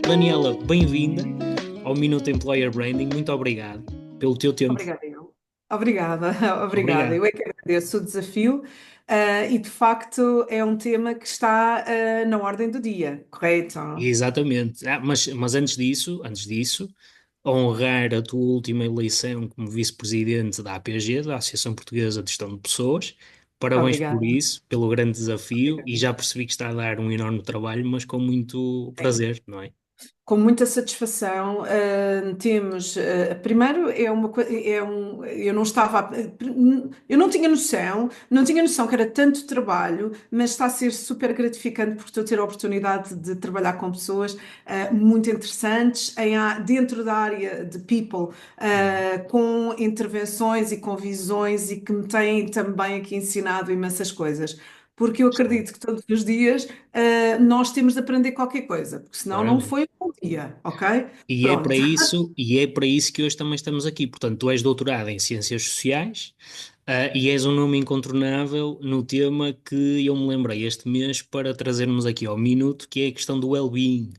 Daniela, bem-vinda ao Minuto Employer Branding. Muito obrigado pelo teu tempo. Obrigada, eu. Obrigada, obrigada. Obrigado. Eu é que agradeço o desafio, e de facto é um tema que está, na ordem do dia, correto? Exatamente. Mas antes disso, honrar a tua última eleição como vice-presidente da APG, da Associação Portuguesa de Gestão de Pessoas. Parabéns por Obrigada. isso, pelo grande desafio, e Obrigada. já percebi que está a dar um enorme trabalho, mas com muito Sim. prazer, não é? Com muita satisfação, temos, primeiro é uma coisa, eu não estava, eu não tinha noção que era tanto trabalho, mas está a ser super gratificante porque estou a ter a oportunidade de trabalhar com pessoas, muito interessantes dentro da área de people, com intervenções e com visões e que me têm também aqui ensinado imensas coisas. Porque eu Excelente. acredito que todos os dias nós temos de aprender qualquer coisa, porque senão não Claramente. foi um bom dia, ok? E Pronto. é para isso que hoje também estamos aqui. Portanto, tu és doutorado em Ciências Sociais, e és um nome incontornável no tema que eu me lembrei este mês para trazermos aqui ao minuto, que é a questão do well-being.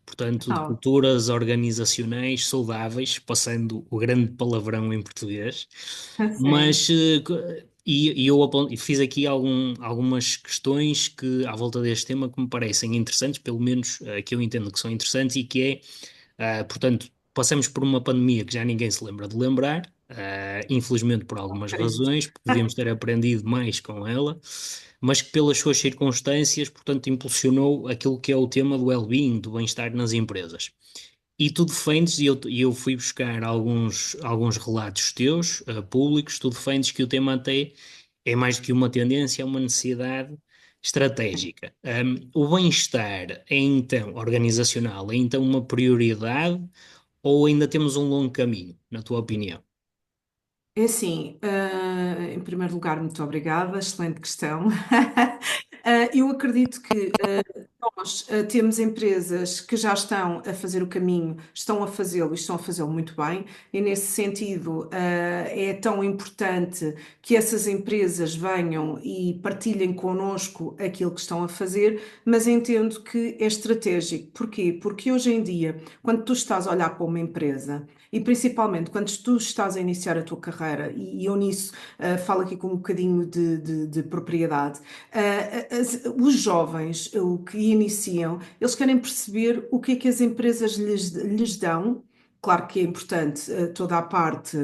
Portanto, de Ah, culturas organizacionais saudáveis, passando o grande palavrão em português. sim. Mas, e fiz aqui algumas questões que, à volta deste tema que me parecem interessantes, pelo menos que eu entendo que são interessantes, e que é portanto, passamos por uma pandemia que já ninguém se lembra de lembrar, infelizmente por algumas Acredito. razões, porque devíamos ter aprendido mais com ela, mas que pelas suas circunstâncias, portanto, impulsionou aquilo que é o tema do well-being, do bem-estar nas empresas. E tu defendes, e eu fui buscar alguns relatos teus, públicos, tu defendes que o tema até é mais do que uma tendência, é uma necessidade estratégica. O bem-estar é então organizacional, é então uma prioridade ou ainda temos um longo caminho, na tua opinião? É assim, em primeiro lugar, muito obrigada, excelente questão. Eu acredito que nós temos empresas que já estão a fazer o caminho, estão a fazê-lo e estão a fazê-lo muito bem, e nesse sentido, é tão importante que essas empresas venham e partilhem connosco aquilo que estão a fazer, mas entendo que é estratégico. Porquê? Porque hoje em dia, quando tu estás a olhar para uma empresa, e principalmente quando tu estás a iniciar a tua carreira, e eu nisso falo aqui com um bocadinho de propriedade, os jovens, o que iniciam, eles querem perceber o que é que as empresas lhes dão. Claro que é importante toda a parte,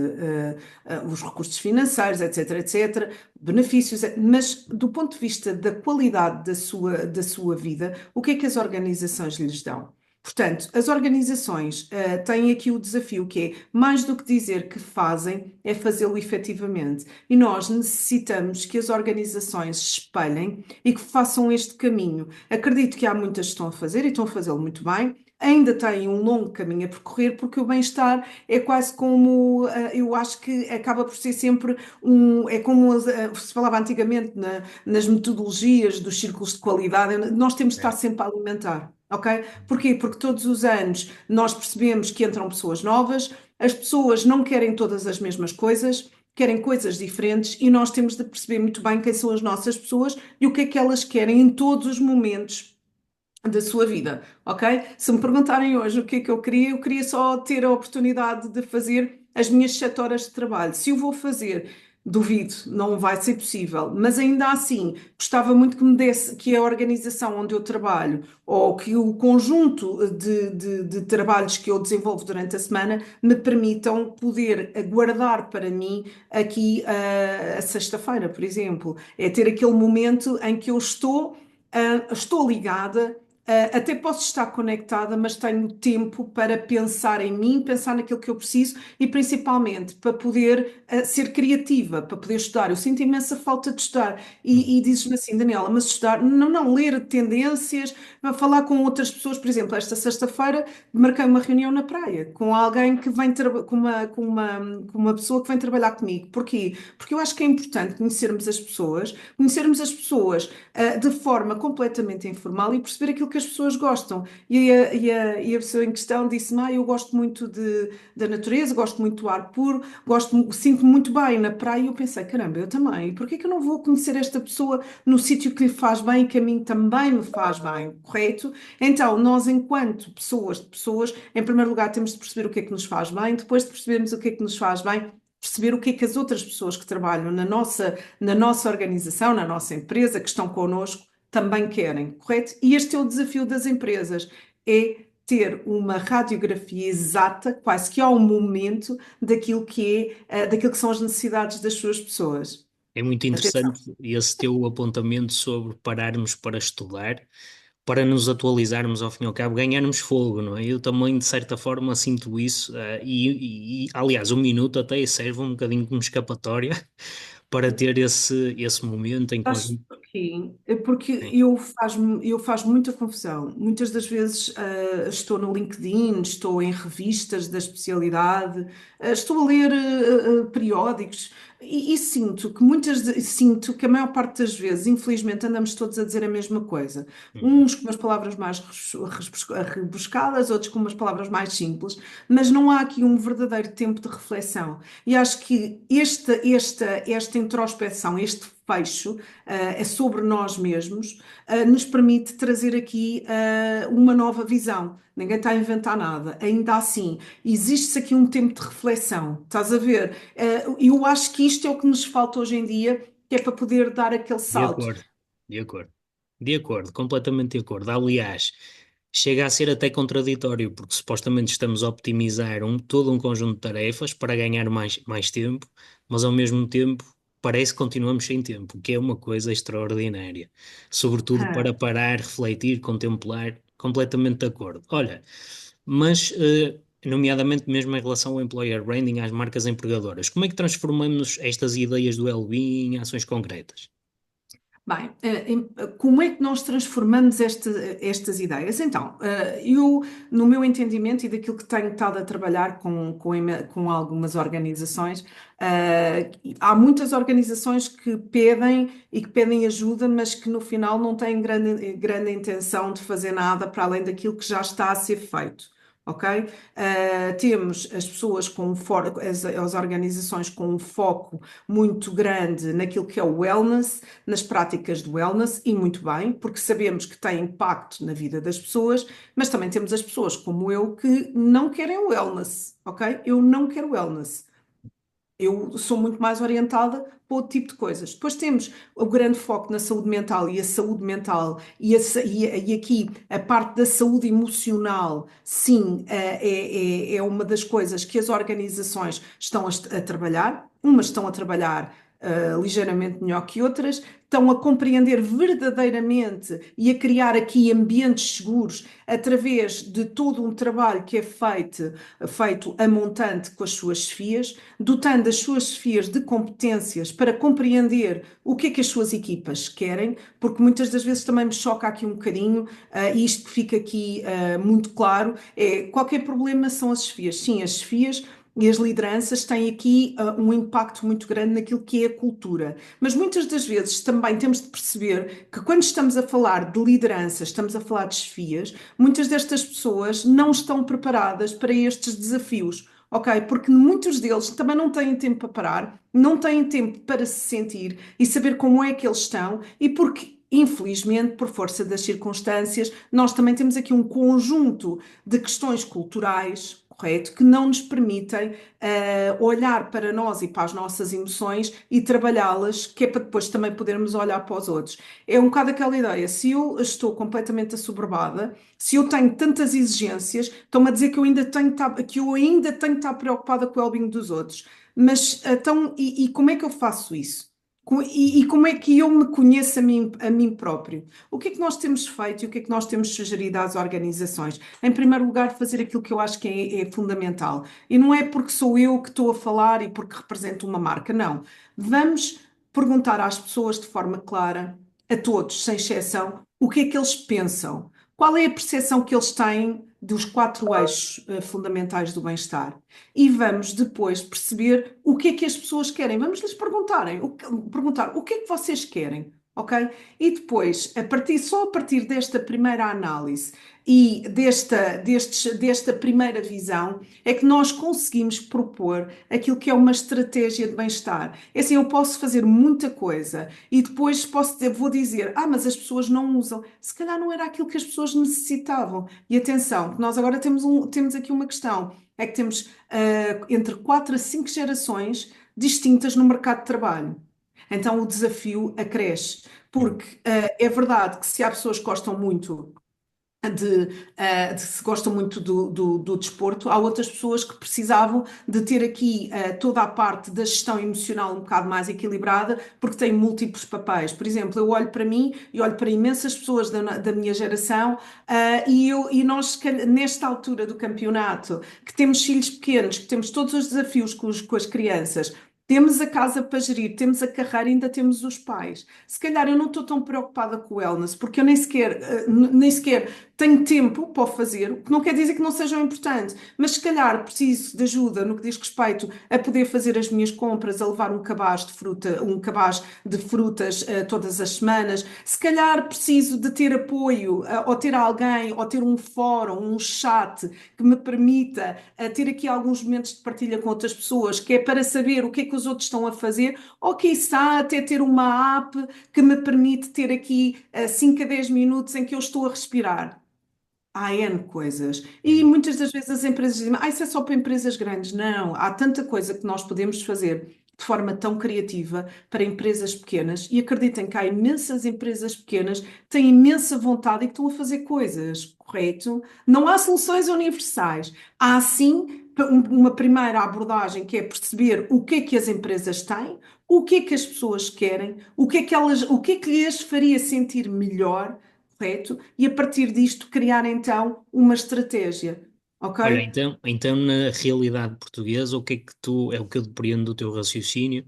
os recursos financeiros, etc, etc, benefícios, mas do ponto de vista da qualidade da sua vida, o que é que as organizações lhes dão? Portanto, as organizações têm aqui o desafio que é, mais do que dizer que fazem, é fazê-lo efetivamente. E nós necessitamos que as organizações se espelhem e que façam este caminho. Acredito que há muitas que estão a fazer e estão a fazê-lo muito bem. Ainda têm um longo caminho a percorrer, porque o bem-estar é quase como, eu acho que acaba por ser sempre é como se falava antigamente nas metodologias dos círculos de qualidade, nós temos de estar Certo. sempre a alimentar. Ok? Porquê? Porque todos os anos nós percebemos que entram pessoas novas, as pessoas não querem todas as mesmas coisas, querem coisas diferentes e nós temos de perceber muito bem quem são as nossas pessoas e o que é que elas querem em todos os momentos da sua vida, ok? Se me perguntarem hoje o que é que eu queria só ter a oportunidade de fazer as minhas 7 horas de trabalho. Se o vou fazer, duvido, não vai ser possível, mas ainda assim, gostava muito que me desse, que a organização onde eu trabalho ou que o conjunto de trabalhos que eu desenvolvo durante a semana me permitam poder guardar para mim aqui a sexta-feira, por exemplo. É ter aquele momento em que eu estou ligada. Até posso estar conectada, mas tenho tempo para pensar em mim, pensar naquilo que eu preciso e principalmente para poder ser criativa, para poder estudar. Eu sinto imensa falta de estudar. E dizes-me assim, Daniela, mas estudar, não, não, ler tendências, falar com outras pessoas. Por exemplo, esta sexta-feira marquei uma reunião na praia com alguém que vem com uma pessoa que vem trabalhar comigo. Porquê? Porque eu acho que é importante conhecermos as pessoas de forma completamente informal e perceber aquilo que as pessoas gostam. E a pessoa em questão disse-me, eu gosto muito da natureza, gosto muito do ar puro, sinto-me muito bem na praia. E eu pensei, caramba, eu também. E porquê que eu não vou conhecer esta pessoa no sítio que lhe faz bem e que a mim também me faz bem, correto? Então, nós, enquanto pessoas, em primeiro lugar, temos de perceber o que é que nos faz bem, depois de percebermos o que é que nos faz bem, perceber o que é que as outras pessoas que trabalham na nossa organização, na nossa empresa, que estão connosco, também querem, correto? E este é o desafio das empresas, é ter uma radiografia exata, quase que ao momento, daquilo que são as necessidades das suas pessoas. É muito Atenção. interessante esse teu apontamento sobre pararmos para estudar, para nos atualizarmos ao fim e ao cabo, ganharmos fogo, não é? Eu também, de certa forma, sinto isso, aliás, um minuto até serve um bocadinho como escapatória para ter esse momento em Acho conjunto. que sim, é porque Sim. eu faço muita confusão. Muitas das vezes estou no LinkedIn, estou em revistas da especialidade, estou a ler periódicos e sinto que a maior parte das vezes, infelizmente, andamos todos a dizer a mesma coisa. Uhum. Uns com umas palavras mais rebuscadas, outros com umas palavras mais simples, mas não há aqui um verdadeiro tempo de reflexão. E acho que esta introspeção, este fecho, é sobre nós mesmos, nos permite trazer aqui uma nova visão. Ninguém está a inventar nada. Ainda assim, existe aqui um tempo de reflexão. Estás a ver? Eu acho que isto é o que nos falta hoje em dia, que é para poder dar aquele De salto. acordo, de acordo. De acordo, completamente de acordo. Aliás, chega a ser até contraditório, porque supostamente estamos a optimizar todo um conjunto de tarefas para ganhar mais tempo, mas ao mesmo tempo parece que continuamos sem tempo, o que é uma coisa extraordinária. Sobretudo para parar, refletir, contemplar, completamente de acordo. Olha, mas, nomeadamente mesmo em relação ao employer branding, às marcas empregadoras, como é que transformamos estas ideias do well-being em ações concretas? Bem, como é que nós transformamos estas ideias? Então, eu, no meu entendimento e daquilo que tenho estado a trabalhar com algumas organizações, há muitas organizações que pedem ajuda, mas que no final não têm grande intenção de fazer nada para além daquilo que já está a ser feito. Ok? Temos as pessoas as organizações com um foco muito grande naquilo que é o wellness, nas práticas do wellness, e muito bem, porque sabemos que tem impacto na vida das pessoas, mas também temos as pessoas como eu que não querem wellness, ok? Eu não quero wellness. Eu sou muito mais orientada para outro tipo de coisas. Depois temos o grande foco na saúde mental e a saúde mental, e aqui a parte da saúde emocional, sim, é uma das coisas que as organizações estão a trabalhar. Umas estão a trabalhar ligeiramente melhor que outras, estão a compreender verdadeiramente e a criar aqui ambientes seguros através de todo um trabalho que é feito a montante com as suas chefias, dotando as suas chefias de competências para compreender o que é que as suas equipas querem, porque muitas das vezes também me choca aqui um bocadinho, e isto fica aqui muito claro, qualquer problema são as chefias. Sim, as chefias e as lideranças têm aqui um impacto muito grande naquilo que é a cultura. Mas muitas das vezes também temos de perceber que quando estamos a falar de liderança, estamos a falar de chefias, muitas destas pessoas não estão preparadas para estes desafios. Ok? Porque muitos deles também não têm tempo para parar, não têm tempo para se sentir e saber como é que eles estão, e porque, infelizmente, por força das circunstâncias, nós também temos aqui um conjunto de questões culturais, correto, que não nos permitem olhar para nós e para as nossas emoções e trabalhá-las, que é para depois também podermos olhar para os outros. É um bocado aquela ideia, se eu estou completamente assoberbada, se eu tenho tantas exigências, estão-me a dizer que eu ainda tenho que estar preocupada com o well-being dos outros. Mas então, e como é que eu faço isso? E como é que eu me conheço a mim próprio? O que é que nós temos feito e o que é que nós temos sugerido às organizações? Em primeiro lugar, fazer aquilo que eu acho que é fundamental. E não é porque sou eu que estou a falar e porque represento uma marca, não. Vamos perguntar às pessoas de forma clara, a todos, sem exceção, o que é que eles pensam. Qual é a percepção que eles têm dos quatro eixos fundamentais do bem-estar? E vamos depois perceber o que é que as pessoas querem. Vamos lhes perguntar o que é que vocês querem? ok? E depois, só a partir desta primeira análise e desta primeira visão, é que nós conseguimos propor aquilo que é uma estratégia de bem-estar. É assim, eu posso fazer muita coisa e depois vou dizer, mas as pessoas não usam. Se calhar não era aquilo que as pessoas necessitavam. E atenção, que nós agora temos aqui uma questão, é que temos entre 4 a 5 gerações distintas no mercado de trabalho. Então o desafio acresce, Uhum. porque é verdade que se há pessoas que gostam muito se gostam muito do desporto, há outras pessoas que precisavam de ter aqui toda a parte da gestão emocional um bocado mais equilibrada, porque têm múltiplos papéis. Por exemplo, eu olho para mim e olho para imensas pessoas da minha geração, e nós, nesta altura do campeonato, que temos filhos pequenos, que temos todos os desafios com as crianças. Temos a casa para gerir, temos a carreira, ainda temos os pais. Se calhar eu não estou tão preocupada com o wellness, porque eu nem sequer tenho tempo para o fazer, o que não quer dizer que não sejam importantes, mas se calhar preciso de ajuda no que diz respeito a poder fazer as minhas compras, a levar um cabaz de frutas todas as semanas. Se calhar preciso de ter apoio, ou ter alguém, ou ter um fórum, um chat que me permita ter aqui alguns momentos de partilha com outras pessoas, que é para saber o que é que os outros estão a fazer, ou quiçá até ter uma app que me permite ter aqui 5 a 10 minutos em que eu estou a respirar. Há N coisas. E Uhum. muitas das vezes as empresas dizem, isso é só para empresas grandes. Não, há tanta coisa que nós podemos fazer de forma tão criativa para empresas pequenas. E acreditem que há imensas empresas pequenas que têm imensa vontade e que estão a fazer coisas, correto? Não há soluções universais. Há sim uma primeira abordagem que é perceber o que é que as empresas têm, o que é que as pessoas querem, o que é que lhes faria sentir melhor, correto? E a partir disto criar então uma estratégia, Olha, ok? então na realidade portuguesa, o que é que é o que eu depreendo do teu raciocínio,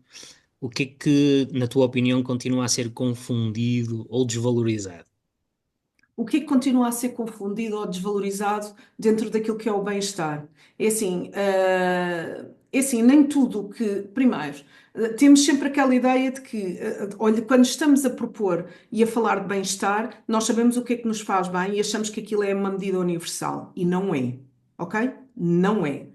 o que é que, na tua opinião, continua a ser confundido ou desvalorizado? O que é que continua a ser confundido ou desvalorizado dentro daquilo que é o bem-estar? É assim, nem tudo o que. Primeiro, temos sempre aquela ideia de que, olha, quando estamos a propor e a falar de bem-estar, nós sabemos o que é que nos faz bem e achamos que aquilo é uma medida universal. E não é, ok? Não é.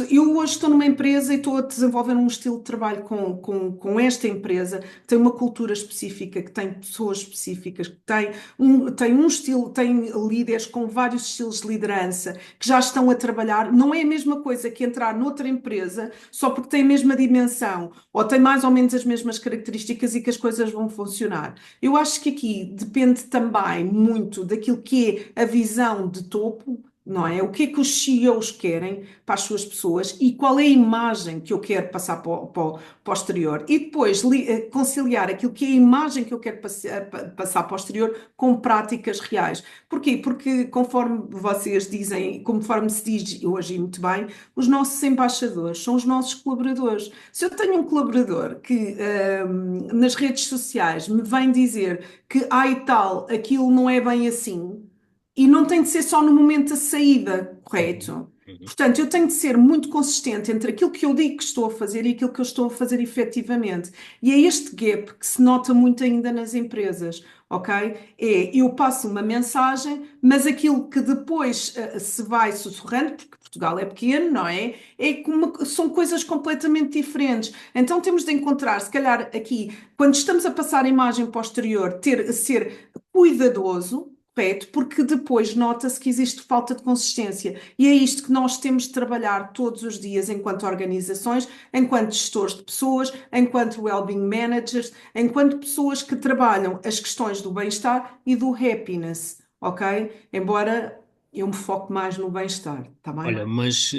Eu hoje estou numa empresa e estou a desenvolver um estilo de trabalho com esta empresa, que tem uma cultura específica, que tem pessoas específicas, que tem um estilo, tem líderes com vários estilos de liderança que já estão a trabalhar. Não é a mesma coisa que entrar noutra empresa só porque tem a mesma dimensão ou tem mais ou menos as mesmas características e que as coisas vão funcionar. Eu acho que aqui depende também muito daquilo que é a visão de topo. Não é? O que é que os CEOs querem para as suas pessoas e qual é a imagem que eu quero passar para o exterior? E depois conciliar aquilo que é a imagem que eu quero passar para o exterior com práticas reais. Porquê? Porque, conforme vocês dizem, conforme se diz hoje e muito bem, os nossos embaixadores são os nossos colaboradores. Se eu tenho um colaborador que nas redes sociais me vem dizer que, e tal, aquilo não é bem assim. E não tem de ser só no momento da saída, Uhum. correto? Uhum. Portanto, eu tenho de ser muito consistente entre aquilo que eu digo que estou a fazer e aquilo que eu estou a fazer efetivamente. E é este gap que se nota muito ainda nas empresas, ok? Eu passo uma mensagem, mas aquilo que depois se vai sussurrando, porque Portugal é pequeno, não é? São coisas completamente diferentes. Então temos de encontrar, se calhar aqui, quando estamos a passar a imagem posterior, ser cuidadoso, correto, porque depois nota-se que existe falta de consistência. E é isto que nós temos de trabalhar todos os dias enquanto organizações, enquanto gestores de pessoas, enquanto well-being managers, enquanto pessoas que trabalham as questões do bem-estar e do happiness, ok? Embora eu me foque mais no bem-estar, tá bem? Olha, mas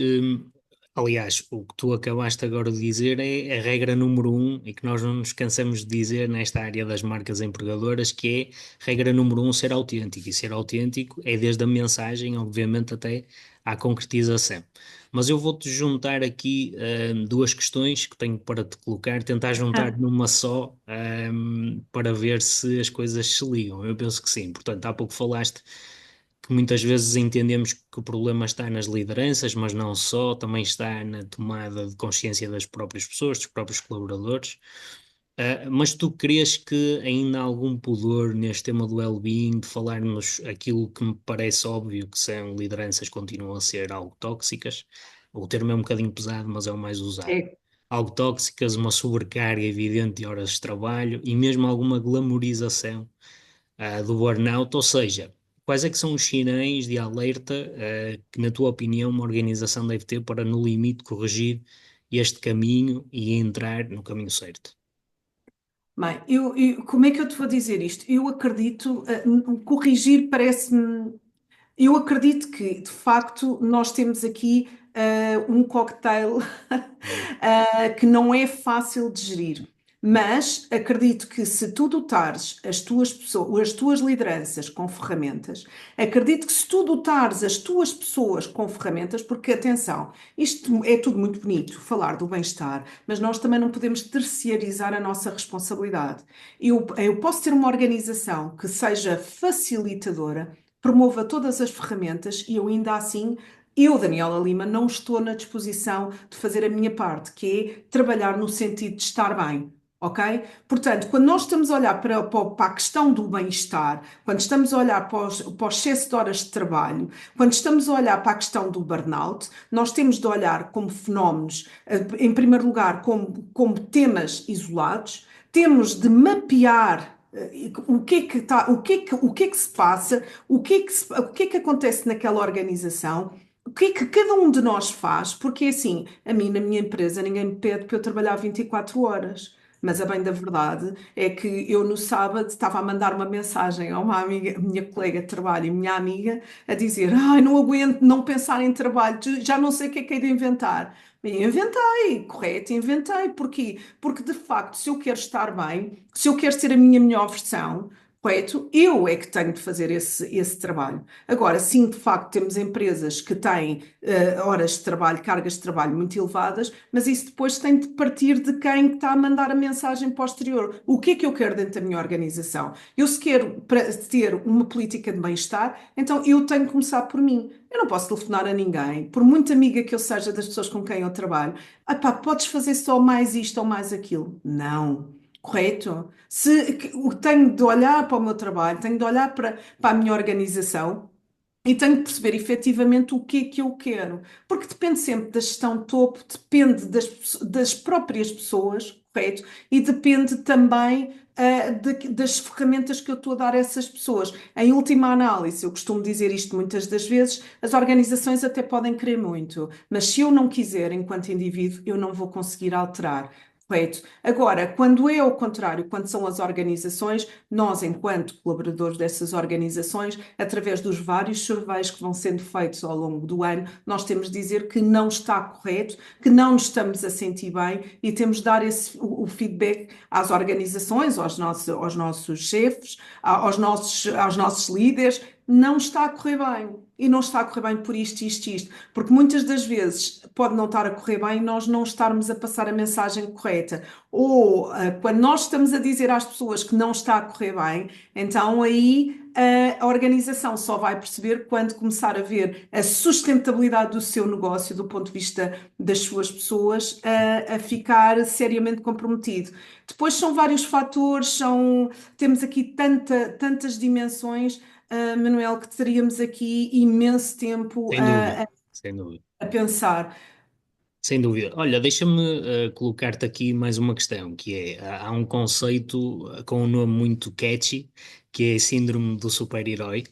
aliás, o que tu acabaste agora de dizer é a regra número um e que nós não nos cansamos de dizer nesta área das marcas empregadoras, que é regra número um, ser autêntico. E ser autêntico é desde a mensagem, obviamente, até à concretização. Mas eu vou-te juntar aqui duas questões que tenho para te colocar, tentar juntar Ah, numa só, para ver se as coisas se ligam. Eu penso que sim. Portanto, há pouco falaste que muitas vezes entendemos que o problema está nas lideranças, mas não só, também está na tomada de consciência das próprias pessoas, dos próprios colaboradores. Mas tu crês que ainda há algum pudor neste tema do well-being, de falarmos aquilo que me parece óbvio que são lideranças que continuam a ser algo tóxicas? O termo é um bocadinho pesado, mas é o mais usado. É, Algo tóxicas, uma sobrecarga evidente de horas de trabalho e mesmo alguma glamorização, do burnout, ou seja, quais é que são os sinais de alerta, que, na tua opinião, uma organização deve ter para, no limite, corrigir este caminho e entrar no caminho certo? bem, como é que eu te vou dizer isto? Eu acredito, corrigir parece-me. Eu acredito que, de facto, nós temos aqui um cocktail Hum. que não é fácil de gerir. Mas acredito que se tu dotares as tuas pessoas, as tuas lideranças com ferramentas, acredito que se tu dotares as tuas pessoas com ferramentas, porque atenção, isto é tudo muito bonito, falar do bem-estar, mas nós também não podemos terciarizar a nossa responsabilidade. Eu posso ter uma organização que seja facilitadora, promova todas as ferramentas e eu ainda assim, eu, Daniela Lima, não estou na disposição de fazer a minha parte, que é trabalhar no sentido de estar bem. Ok? Portanto, quando nós estamos a olhar para a questão do bem-estar, quando estamos a olhar para o excesso de horas de trabalho, quando estamos a olhar para a questão do burnout, nós temos de olhar como fenómenos, em primeiro lugar, como temas isolados, temos de mapear o que é que está, o que é que se passa, o que é que acontece naquela organização, o que é que cada um de nós faz, porque assim, a mim na minha empresa ninguém me pede para eu trabalhar 24 horas. Mas a bem da verdade é que eu no sábado estava a mandar uma mensagem a uma amiga, minha colega de trabalho e minha amiga, a dizer: Ai, não aguento não pensar em trabalho, já não sei o que é de inventar. E inventei, correto, inventei. Porquê? Porque de facto, se eu quero estar bem, se eu quero ser a minha melhor versão, correto, eu é que tenho de fazer esse trabalho. Agora, sim, de facto, temos empresas que têm horas de trabalho, cargas de trabalho muito elevadas, mas isso depois tem de partir de quem está a mandar a mensagem posterior. O que é que eu quero dentro da minha organização? Eu, se quero ter uma política de bem-estar, então eu tenho que começar por mim. Eu não posso telefonar a ninguém, por muito amiga que eu seja das pessoas com quem eu trabalho. Ah, pá, podes fazer só mais isto ou mais aquilo. Não. Correto? Tenho de olhar para o meu trabalho, tenho de olhar para a minha organização e tenho de perceber efetivamente o que é que eu quero. Porque depende sempre da gestão topo, depende das próprias pessoas, correto? E depende também das ferramentas que eu estou a dar a essas pessoas. Em última análise, eu costumo dizer isto muitas das vezes, as organizações até podem querer muito, mas se eu não quiser, enquanto indivíduo, eu não vou conseguir alterar. Correto. Agora, quando é ao contrário, quando são as organizações, nós, enquanto colaboradores dessas organizações, através dos vários surveys que vão sendo feitos ao longo do ano, nós temos de dizer que não está correto, que não nos estamos a sentir bem e temos de dar o feedback às organizações, aos nossos chefes, aos nossos líderes. Não está a correr bem. E não está a correr bem por isto, isto, isto. Porque muitas das vezes pode não estar a correr bem e nós não estarmos a passar a mensagem correta. Ou quando nós estamos a dizer às pessoas que não está a correr bem, então aí a organização só vai perceber quando começar a ver a sustentabilidade do seu negócio, do ponto de vista das suas pessoas, a ficar seriamente comprometido. Depois são vários fatores, temos aqui tantas dimensões, Manuel, que teríamos aqui imenso tempo Sem dúvida, sem dúvida. a pensar. Sem dúvida. Olha, deixa-me colocar-te aqui mais uma questão, que é, há um conceito com um nome muito catchy, que é síndrome do super-herói,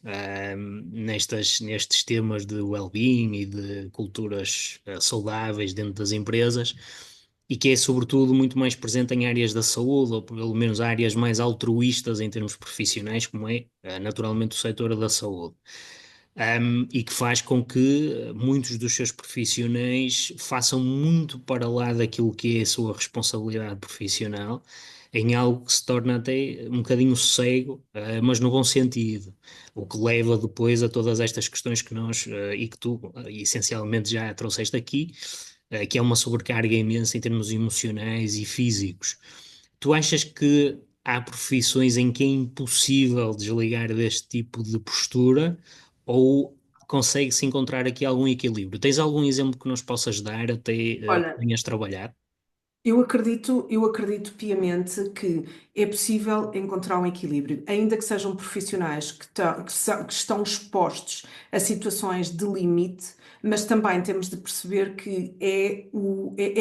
nestes temas de well-being e de culturas saudáveis dentro das empresas, e que é sobretudo muito mais presente em áreas da saúde, ou pelo menos áreas mais altruístas em termos profissionais, como é naturalmente o setor da saúde. E que faz com que muitos dos seus profissionais façam muito para lá daquilo que é a sua responsabilidade profissional, em algo que se torna até um bocadinho cego, mas no bom sentido, o que leva depois a todas estas questões que nós e que tu essencialmente já trouxeste aqui, que é uma sobrecarga imensa em termos emocionais e físicos. Tu achas que há profissões em que é impossível desligar deste tipo de postura ou consegue-se encontrar aqui algum equilíbrio? Tens algum exemplo que nos possas dar até que Olha, venhas trabalhar? Eu acredito piamente que é possível encontrar um equilíbrio, ainda que sejam profissionais que estão expostos a situações de limite, mas também temos de perceber que é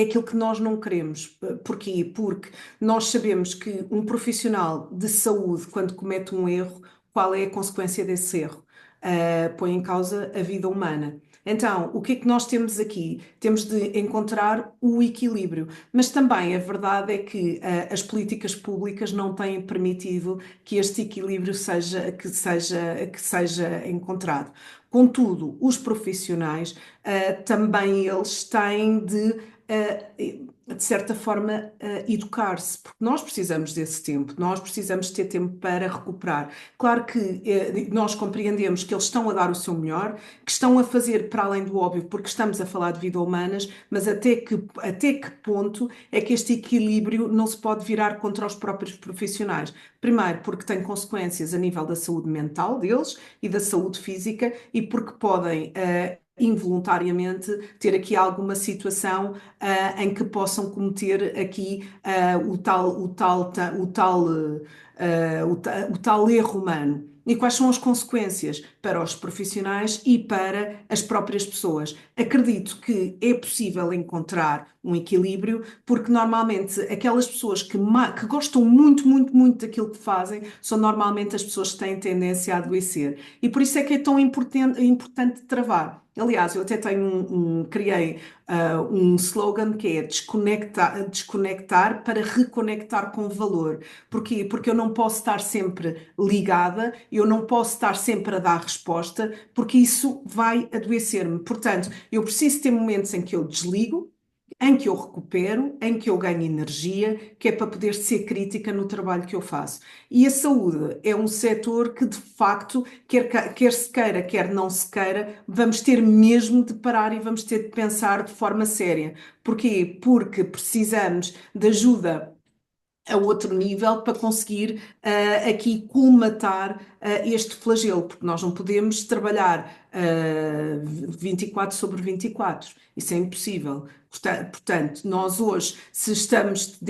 aquilo que nós não queremos. Porquê? Porque nós sabemos que um profissional de saúde, quando comete um erro, qual é a consequência desse erro? Põe em causa a vida humana. Então, o que é que nós temos aqui? Temos de encontrar o equilíbrio. Mas também a verdade é que as políticas não têm permitido que este equilíbrio que seja encontrado. Contudo, os profissionais também eles têm de certa forma, educar-se, porque nós precisamos desse tempo, nós precisamos ter tempo para recuperar. Claro que nós compreendemos que eles estão a dar o seu melhor, que estão a fazer para além do óbvio, porque estamos a falar de vida humanas, mas até que ponto é que este equilíbrio não se pode virar contra os próprios profissionais? Primeiro, porque tem consequências a nível da saúde mental deles e da saúde física, e porque podem, involuntariamente ter aqui alguma situação em que possam cometer aqui o tal erro humano. E quais são as consequências para os profissionais e para as próprias pessoas? Acredito que é possível encontrar um equilíbrio, porque normalmente aquelas pessoas que gostam muito, muito, muito daquilo que fazem são normalmente as pessoas que têm tendência a adoecer. E por isso é que é tão importante travar. Aliás, eu até criei um slogan que é desconectar para reconectar com valor. Porquê? Porque eu não posso estar sempre ligada, eu não posso estar sempre a dar resposta, porque isso vai adoecer-me. Portanto, eu preciso ter momentos em que eu desligo, em que eu recupero, em que eu ganho energia, que é para poder ser crítica no trabalho que eu faço. E a saúde é um setor que, de facto, quer se queira, quer não se queira, vamos ter mesmo de parar e vamos ter de pensar de forma séria. Porquê? Porque precisamos de ajuda a outro nível para conseguir aqui colmatar este flagelo, porque nós não podemos trabalhar 24 sobre 24. Isso é impossível. Portanto, nós hoje, se estamos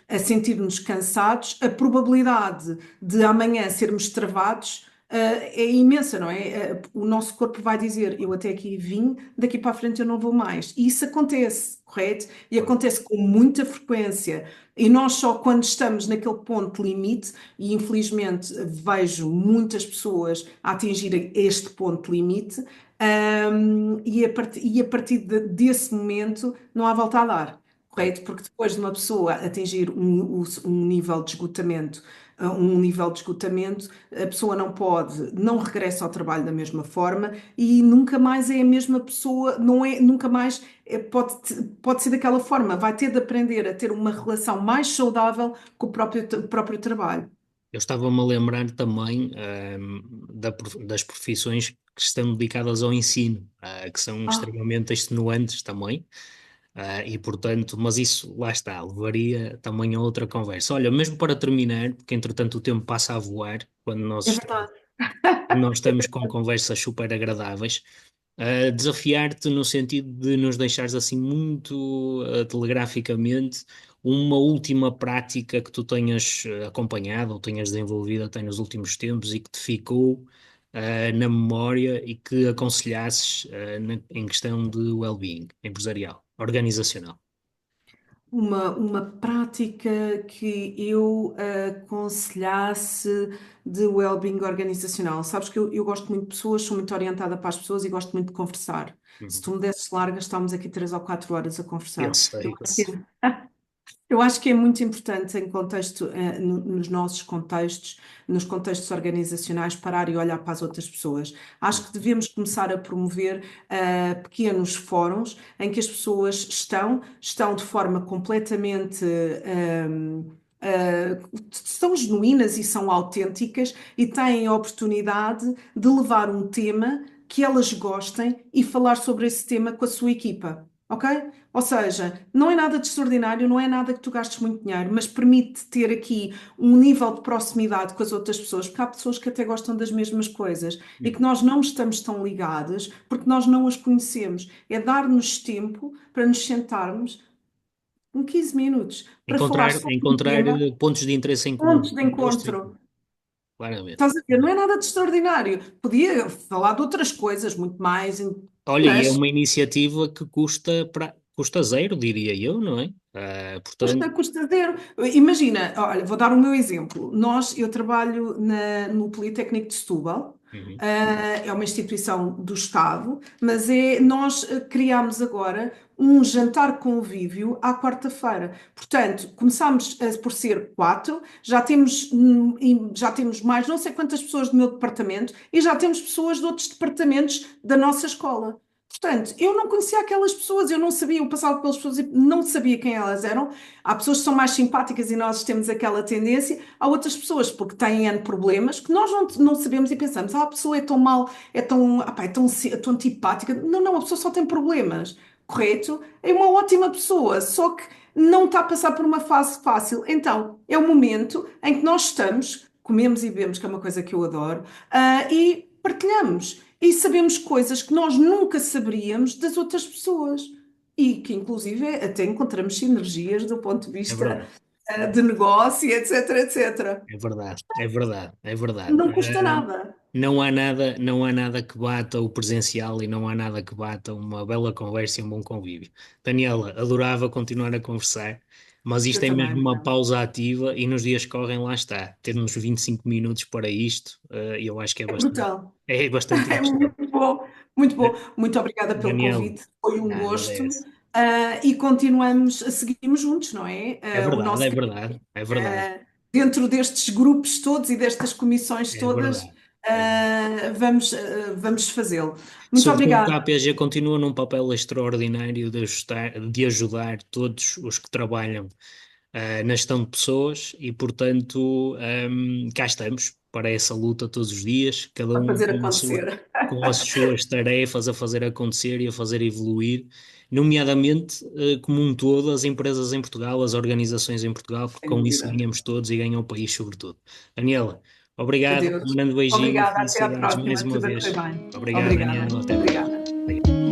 a sentir-nos cansados, a probabilidade de amanhã sermos travados é imensa, não é? O nosso corpo vai dizer: eu até aqui vim, daqui para a frente eu não vou mais. E isso acontece, correto? E acontece com muita frequência. E nós só quando estamos naquele ponto limite, e infelizmente vejo muitas pessoas a atingirem este ponto limite, e a partir desse momento não há volta a dar, Claro. correto? Porque depois de uma pessoa atingir um nível de esgotamento, a pessoa não pode, não regressa ao trabalho da mesma forma e nunca mais é a mesma pessoa, não é, nunca mais pode ser daquela forma, vai ter de aprender a ter uma relação mais saudável com o próprio trabalho. Eu estava-me a lembrar também das profissões que estão dedicadas ao ensino, que são Ah, extremamente extenuantes também, e portanto, mas isso lá está, levaria também a outra conversa. Olha, mesmo para terminar, porque entretanto o tempo passa a voar quando é verdade. nós estamos com conversas super agradáveis, desafiar-te no sentido de nos deixares assim muito telegraficamente uma última prática que tu tenhas acompanhado ou tenhas desenvolvido até nos últimos tempos e que te ficou na memória e que aconselhasses em questão de well-being empresarial, organizacional. Uma prática que eu aconselhasse de well-being organizacional. Sabes que eu gosto muito de pessoas, sou muito orientada para as pessoas e gosto muito de conversar. Se Uhum. tu me desses largas, estamos aqui 3 ou 4 horas a Eu conversar. Eu sei, eu acho sei. que Eu acho que é muito importante em contexto, nos nossos contextos, nos contextos organizacionais, parar e olhar para as outras pessoas. Acho que devemos começar a promover pequenos fóruns em que as pessoas estão de forma completamente são genuínas e são autênticas e têm a oportunidade de levar um tema que elas gostem e falar sobre esse tema com a sua equipa. Ok? Ou seja, não é nada de extraordinário, não é nada que tu gastes muito dinheiro, mas permite ter aqui um nível de proximidade com as outras pessoas, porque há pessoas que até gostam das mesmas coisas e que Uhum. nós não estamos tão ligadas porque nós não as conhecemos. É dar-nos tempo para nos sentarmos, com 15 minutos, para falar Encontrar, sobre um encontrar tema, pontos de interesse em comum, pontos de gostos em comum, encontro. claramente. Estás a ver? Não é nada de extraordinário. Podia falar de outras coisas muito mais, Olha, e é mas uma iniciativa que custa zero, diria eu, não é? Portanto, custa zero. Imagina, olha, vou dar o meu exemplo. Eu trabalho no Politécnico de Setúbal. uhum, É uma instituição do Estado, mas nós criámos agora um jantar convívio à quarta-feira. Portanto, começámos por ser quatro, já temos mais não sei quantas pessoas do meu departamento e já temos pessoas de outros departamentos da nossa escola. Portanto, eu não conhecia aquelas pessoas, eu não sabia, eu passava pelas pessoas e não sabia quem elas eram. Há pessoas que são mais simpáticas e nós temos aquela tendência. Há outras pessoas porque têm N problemas que nós não sabemos e pensamos, a pessoa é tão mal, é tão antipática. Não, não, a pessoa só tem problemas, correto? É uma ótima pessoa, só que não está a passar por uma fase fácil. Então, é o momento em que nós estamos, comemos e bebemos, que é uma coisa que eu adoro, e partilhamos. E sabemos coisas que nós nunca saberíamos das outras pessoas. E que, inclusive, até encontramos sinergias do ponto de é vista, verdade, de negócio, etc, etc. é verdade, é verdade, é verdade. Não custa nada. Não há nada que bata o presencial e não há nada que bata uma bela conversa e um bom convívio. Daniela, adorava continuar a conversar, mas isto Eu é também, mesmo uma Miguel. pausa ativa e nos dias que correm lá está. Termos 25 minutos para isto, eu acho que É brutal. é bastante É interessante. muito bom, muito bom. Da- Muito obrigada pelo Daniela, convite. Foi um nada gosto. dessa. E continuamos a seguirmos juntos, não é? É O verdade, nosso é verdade, é verdade, dentro destes grupos todos e destas comissões é todas, verdade. É verdade. vamos fazê-lo. Muito Sobretudo que a obrigada. APG continua num papel extraordinário de ajudar todos os que trabalham na gestão de pessoas e, portanto, cá estamos para essa luta todos os dias, cada Para um fazer com acontecer. as suas tarefas a fazer acontecer e a fazer evoluir, nomeadamente, como um todo, as empresas em Portugal, as organizações em Portugal, porque Sem com isso dúvida. ganhamos todos e ganha o país, sobretudo. Daniela, obrigado, um Adeus. grande beijinho, Obrigada. Até à felicidades mais próxima. uma Tudo a correr vez. bem. Obrigado, Obrigada. Daniela, até breve. Obrigada. Obrigado.